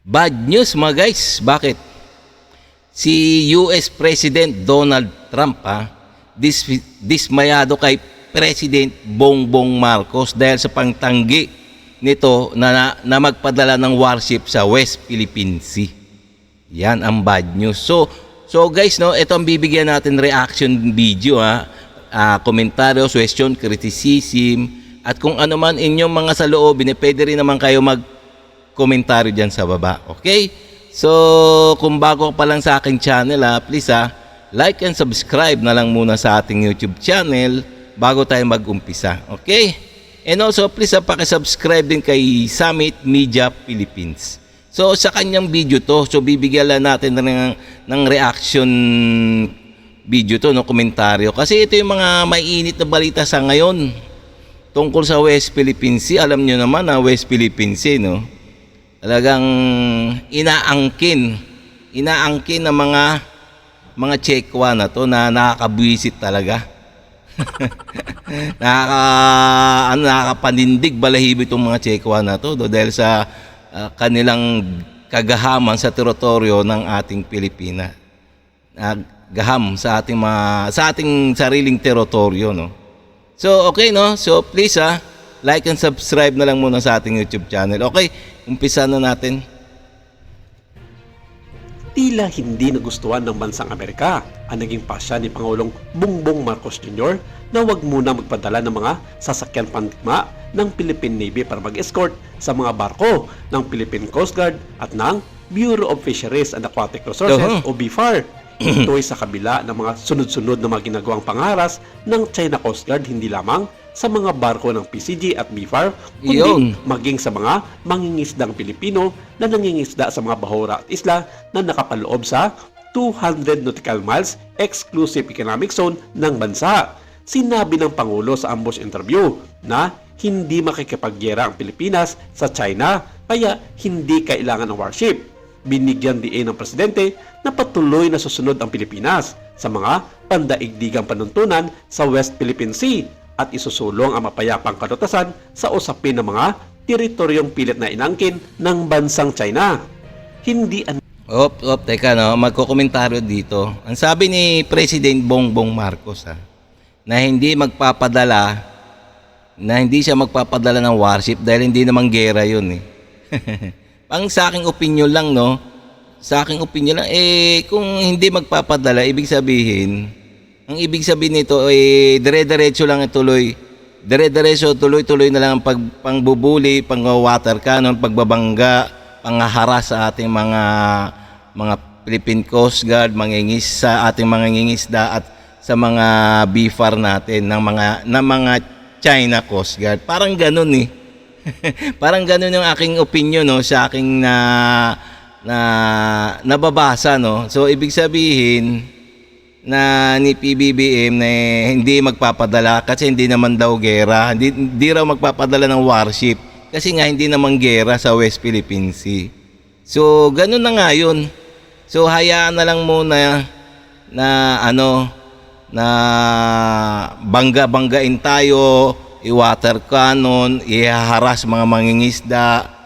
Bad news mga guys. Bakit? Si US President Donald Trump dismayado kay President Bongbong Marcos dahil sa pangtanggi nito na magpadala ng warship sa West Philippine Sea. Yan ang bad news. So guys, no, ito ang bibigyan natin reaction video komentaryo, question, criticism, at kung ano man inyong mga saloobin, pwede rin naman kayo mag-komentaryo dyan sa baba. Okay? So, kung bago pa lang sa aking channel, please like and subscribe na lang muna sa ating YouTube channel bago tayo mag-umpisa. Okay? And also, please pakisubscribe din kay Summit Media Philippines. So, sa kanyang video to, so bibigyan lang natin ng reaction video to, no, komentaryo. Kasi ito yung mga maiinit na balita sa ngayon tungkol sa West Philippine Sea. Alam nyo naman na West Philippine Sea, no? Talagang inaangkin ng mga Chekwa na to na nakakabwisit talaga. Nakakapanindig balahibo itong mga Chekwa na to dahil sa kanilang kagahaman sa teritoryo ng ating Pilipinas. Gaham sa ating sariling teritoryo, no. So okay, no. So please like and subscribe na lang muna sa ating YouTube channel. Okay, umpisa na natin. Tila hindi nagustuhan ng bansang Amerika ang naging pasya ni Pangulong Bongbong Marcos Jr. na wag muna magpadala ng mga sasakyan pandigma ng Philippine Navy para mag-escort sa mga barko ng Philippine Coast Guard at ng Bureau of Fisheries and Aquatic Resources o BFAR. Ito ay sa kabila ng mga sunod-sunod na mga ginagawang pangaras ng China Coast Guard hindi lamang sa mga barko ng PCG at BFAR, kundi maging sa mga mangingisdang Pilipino na nangingisda sa mga bahura at isla na nakapaloob sa 200 nautical miles exclusive economic zone ng bansa. Sinabi ng Pangulo sa ambush interview na hindi makikipagyera ang Pilipinas sa China kaya hindi kailangan ng warship. Binigyan din ng Presidente na patuloy na susunod ang Pilipinas sa mga pandaigdigang panuntunan sa West Philippine Sea at isusulong ang mapayapang kalutasan sa usapin ng mga teritoryong pilit na inangkin ng bansang China. Hindi Teka, no, magkokomentaryo dito. Ang sabi ni President Bongbong Marcos na hindi siya magpapadala ng warship dahil hindi naman gera yun Ang sa aking opinion lang, no? Sa aking opinion lang, kung hindi magpapadala, ang ibig sabihin nito dire-diretso lang ituloy. Dire-diretso, tuloy-tuloy na lang ang pangbubuli, pang-water cannon, pagbabangga, panghaharas sa ating mga Philippine Coast Guard, sa ating mga ngingisda at sa mga BFAR natin ng mga China Coast Guard. Parang ganun Parang ganun yung aking opinion, no, sa aking nababasa, no. So ibig sabihin na ni PBBM na hindi magpapadala kasi hindi naman daw gera, hindi raw magpapadala ng warship kasi nga hindi naman gera sa West Philippine Sea. So ganun na nga yun. So hayaan na lang muna na bangga-banggain tayo, i-water cannon, ihaharas mga mangingisda,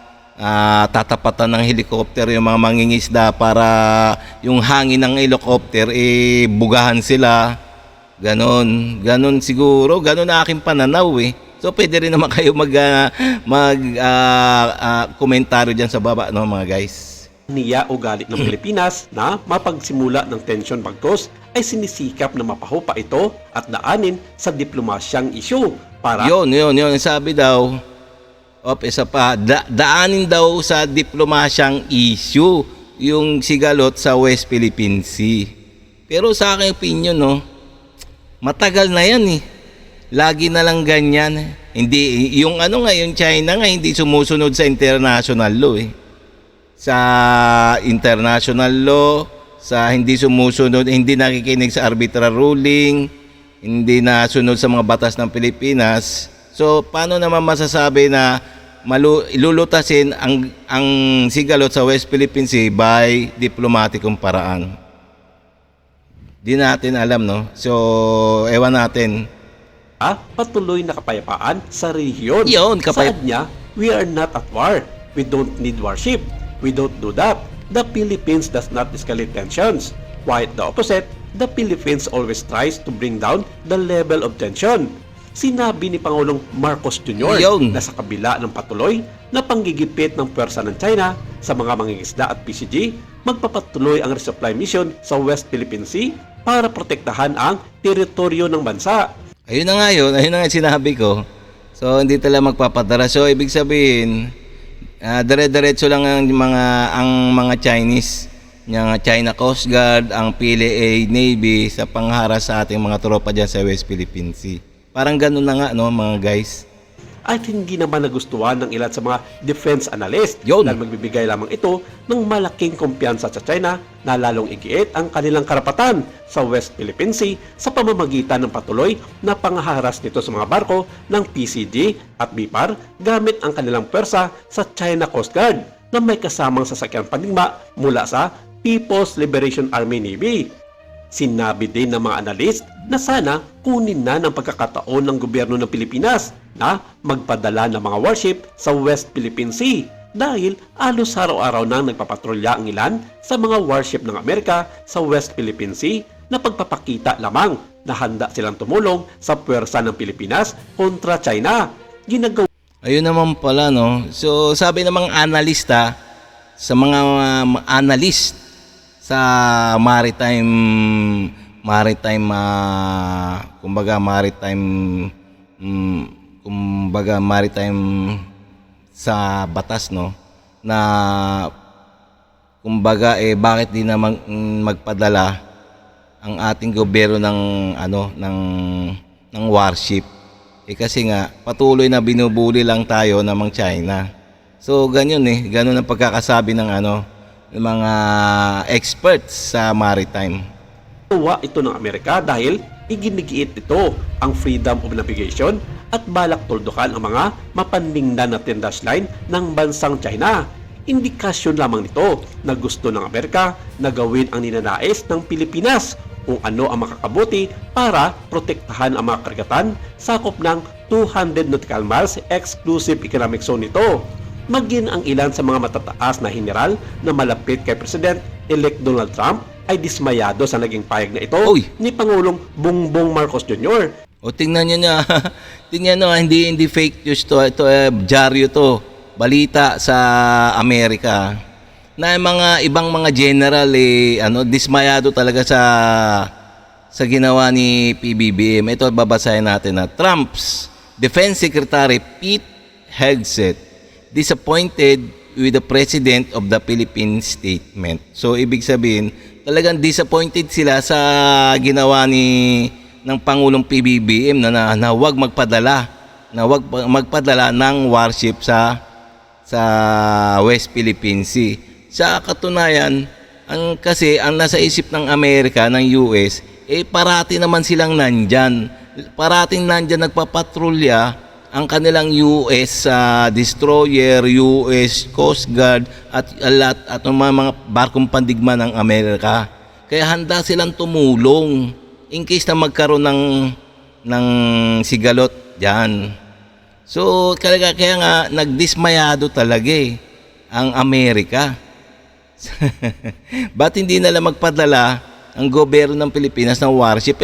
tatapatan ng helicopter yung mga mangingisda para yung hangin ng helicopter bugahan sila. Ganon siguro, ganon na aking pananaw So pwede rin naman kayo komentaryo dyan sa baba, no, mga guys. Niya ugali ng Pilipinas na mapagsimula ng tensyon bagtos ay sinisikap na mapahupa ito at daanin sa diplomasyang isyu para yun sabi daw isa pa daanin daw sa diplomasyang issue yung sigalot sa West Philippine Sea. Pero sa aking opinion, no, matagal na yan lagi na lang ganyan. Hindi yung yung China nga hindi sumusunod sa international law sa international law, sa hindi sumusunod, hindi nakikinig sa arbitral ruling, hindi nasunod sa mga batas ng Pilipinas. So paano naman masasabi na ilulutasin ang sigalot sa West Philippine Sea by diplomatikong paraan? Di natin alam, no? So ewan natin. Patuloy na kapayapaan sa rehiyon. Yun, Saad niya, we are not at war. We don't need warship. we don't do that. The Philippines does not escalate tensions. Quite the opposite, the Philippines always tries to bring down the level of tension. Sinabi ni Pangulong Marcos Jr. Yun. na sa kabila ng patuloy na panggigipit ng pwersa ng China sa mga mangingisda at PCG, magpapatuloy ang resupply mission sa West Philippine Sea para protektahan ang teritoryo ng bansa. Ayun na nga yun, ayun na nga sinabi ko. So hindi talaga magpapadala. So ibig sabihin, dire-diretso lang ang mga Chinese, yung China Coast Guard, ang PLA Navy sa pangharas sa ating mga tropa dyan sa West Philippine Sea. Parang ganun na nga, no, mga guys. At hindi naman nagustuhan ng ilan sa mga defense analyst Yun. dahil magbibigay lamang ito ng malaking kumpiyansa sa China na lalong igiit ang kanilang karapatan sa West Philippine Sea sa pamamagitan ng patuloy na panghaharas nito sa mga barko ng PCG at BIPAR gamit ang kanilang pwersa sa China Coast Guard na may kasamang sasakyan pandigma mula sa People's Liberation Army Navy. Sinabi din ng mga analyst na sana kunin na ng pagkakataon ng gobyerno ng Pilipinas na magpadala ng mga warship sa West Philippine Sea dahil alos araw-araw nang nagpapatrolya ang ilan sa mga warship ng Amerika sa West Philippine Sea na pagpapakita lamang na handa silang tumulong sa puwersa ng Pilipinas kontra China. Ginagawa Ayun naman pala, no. So sabi ng mga analista, sa mga analyst sa maritime sa batas, no, na kumbaga bakit di na magpadala ang ating gobyerno ng warship, kasi nga patuloy na binubuli lang tayo ng mga China. So ganyan ganun ang pagkakasabi ng mga experts sa maritime. ito ng Amerika dahil iginigiit ito ang freedom of navigation at balak tuldukan ang mga mapandingnan na tindash line ng bansang China. Indikasyon lamang nito na gusto ng Amerika na gawin ang ninanais ng Pilipinas kung ano ang makakabuti para protektahan ang mga karagatan sakop ng 200 nautical miles exclusive economic zone nito. Maging ang ilan sa mga matataas na general na malapit kay President-elect Donald Trump ay dismayado sa naging payag na ito ni Pangulong Bongbong Marcos Jr. O tingnan niyo tingnan niyo, hindi fake news to. Ito dyaryo to, balita sa Amerika. Na mga ibang mga general dismayado talaga sa ginawa ni PBBM. Ito babasahin natin na Trump's Defense Secretary Pete Hegseth disappointed with the President of the Philippines statement. So ibig sabihin, talagang disappointed sila sa ginawa ng Pangulong PBBM na huwag magpadala ng warship sa West Philippine Sea. Sa katunayan, kasi ang nasa isip ng Amerika, ng US, parati naman silang nandyan. Parating nandyan nagpapatrolya ang kanilang US destroyer, US Coast Guard at mga barkong pandigma ng Amerika. Kaya handa silang tumulong in case na magkaroon ng sigalot diyan. So kaya nga nagdismayado talaga ang Amerika. Ba't hindi nila magpadala ang gobyerno ng Pilipinas ng warship?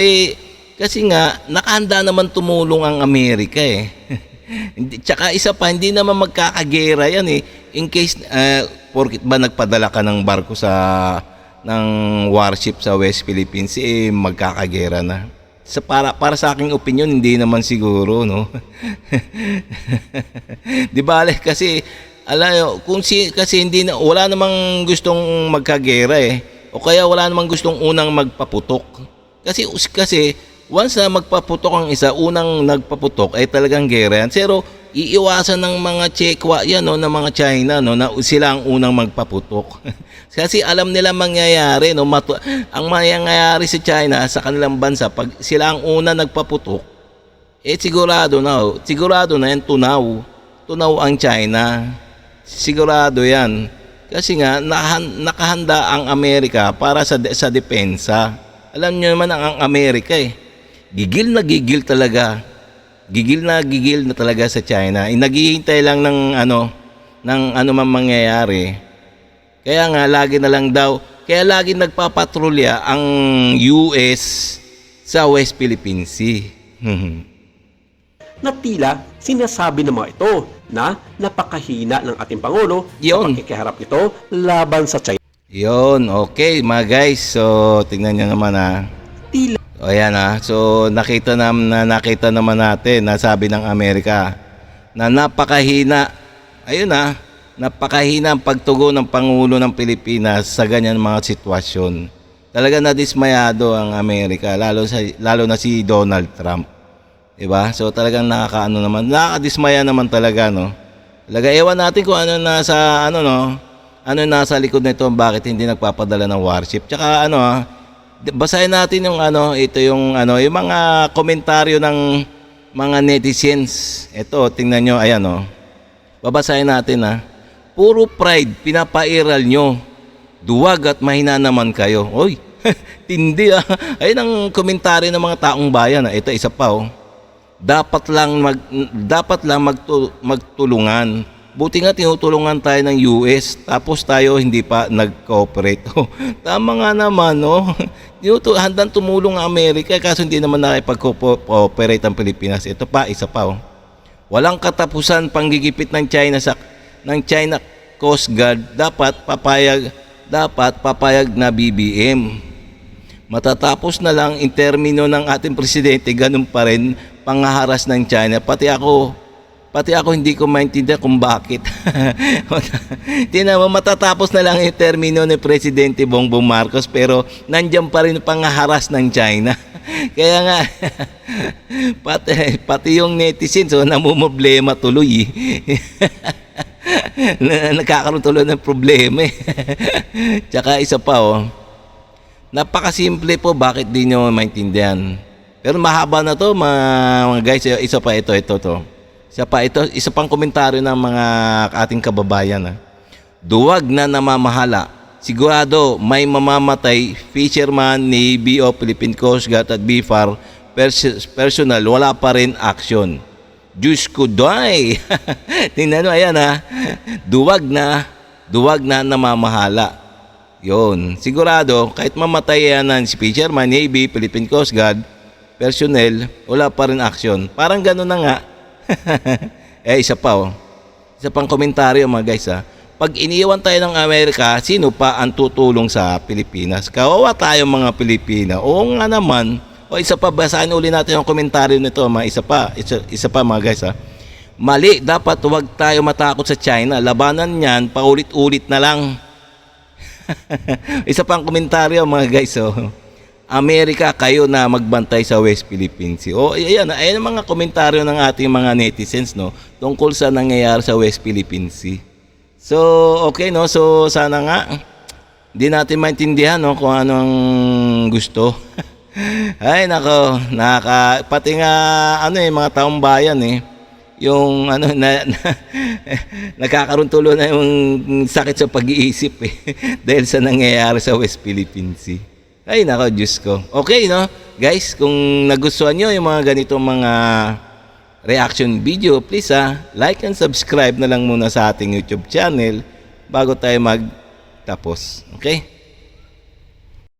Kasi nga nakahanda naman tumulong ang Amerika Tsaka isa pa, hindi naman magkakagera yan in case porkit ba nagpadala ka ng barko ng warship sa West Philippines magkakagera na. Para sa aking opinion, hindi naman siguro, no. Di bale kasi kasi wala namang gustong magkagera o kaya wala namang gustong unang magpaputok. Kasi once na magpaputok ang isa, unang nagpaputok ay talagang gera yan. Pero iiwasan ng mga Chekwa yan, ng mga China, na sila ang unang magpaputok. Kasi alam nila mangyayari, ang mangyayari sa China, sa kanilang bansa, pag sila ang una nagpaputok, sigurado na yan, tunaw ang China. Sigurado yan. Kasi nga, nakahanda ang Amerika para sa depensa. Alam nyo naman ang Amerika gigil na talaga. Gigil na talaga sa China. Naghihintay lang ng man mangyayari Kaya nga lagi na lang daw, kaya lagi nagpapatrolya ang US sa West Philippine Sea. Na tila sinasabi ng mga ito na napakahina ng ating Pangulo sa Yun. pagkikiharap nito laban sa China. Yon, okay mga guys. So, tingnan nyo naman Tila O yan So, nakita naman natin na sabi ng Amerika na napakahina. Ayun napakahina ang pagtugon ng Pangulo ng Pilipinas sa ganyan mga sitwasyon. Talaga nadismayado ang Amerika, lalo na si Donald Trump. Diba? So talagang nakakadismaya naman talaga, no? Talaga ewan natin kung ano nasa likod nito, bakit hindi nagpapadala ng warship. Tsaka basahin natin yung yung mga komentaryo ng mga netizens. Ito, tingnan nyo, ayan babasahin natin Puro pride, pinapairal nyo. Duwag at mahina naman kayo. Oy, tindi Ayun ang komentaryo ng mga taong bayan. Ito, isa pa Dapat lang magtulungan. Buti nga tinutulungan tayo ng US, tapos tayo hindi pa nag-cooperate. Tama nga naman, handang tumulong ang Amerika, kaso hindi naman nakipag-cooperate ang Pilipinas. Ito pa, isa pa. Walang katapusan panggigipit ng China Coast Guard, dapat papayag na BBM. Matatapos na lang in termino ng ating presidente, ganun pa rin panghaharas ng China. Pati ako hindi ko maintindihan kung bakit. Tingnan mo, matatapos na lang yung termino ni Presidente Bongbong Marcos, pero nandiyan pa rin panghaharas ng China. Kaya nga, pati yung netizens namumblema tuloy. Nagkakaroon tuloy ng problema. Tsaka isa pa napakasimple po, bakit di nyo maintindihan. Pero mahaba na to mga guys. Isa pang komentaryo ng mga ating kababayan. Duwag na namamahala. Sigurado may mamamatay, fisherman, Navy o Philippine Coast Guard at BFAR personnel, wala pa rin action. Diyos ko doy. Tingnan mo, ayan Duwag na namamahala. Yon, sigurado kahit mamatay yan si fisherman, Navy, Philippine Coast Guard personnel, wala pa rin action. Parang gano'n na nga. Isa pa isa pang komentaryo mga guys Pag iniwan tayo ng Amerika, sino pa ang tutulong sa Pilipinas? Kawawa tayo mga Pilipina. Oo nga naman. Isa pa, basahin uli natin yung komentaryo nito. Isa pa mga guys Mali, dapat huwag tayo matakot sa China. Labanan niyan, paulit-ulit na lang. Isa pang komentaryo mga guys Amerika, kayo na magbantay sa West Philippine Sea. Ayan ang mga komentaryo ng ating mga netizens tungkol sa nangyayari sa West Philippine Sea. So, okay so sana nga hindi natin maintindihan kung anong gusto. Ay nako, pati nga mga taong bayan yung nakakaroon tuloy na yung sakit sa pag-iisip dahil sa nangyayari sa West Philippine Sea. Ay nako, Diyos ko. Okay guys, kung nagustuhan nyo yung mga ganitong mga reaction video, please like and subscribe na lang muna sa ating YouTube channel bago tayo magtapos. Okay?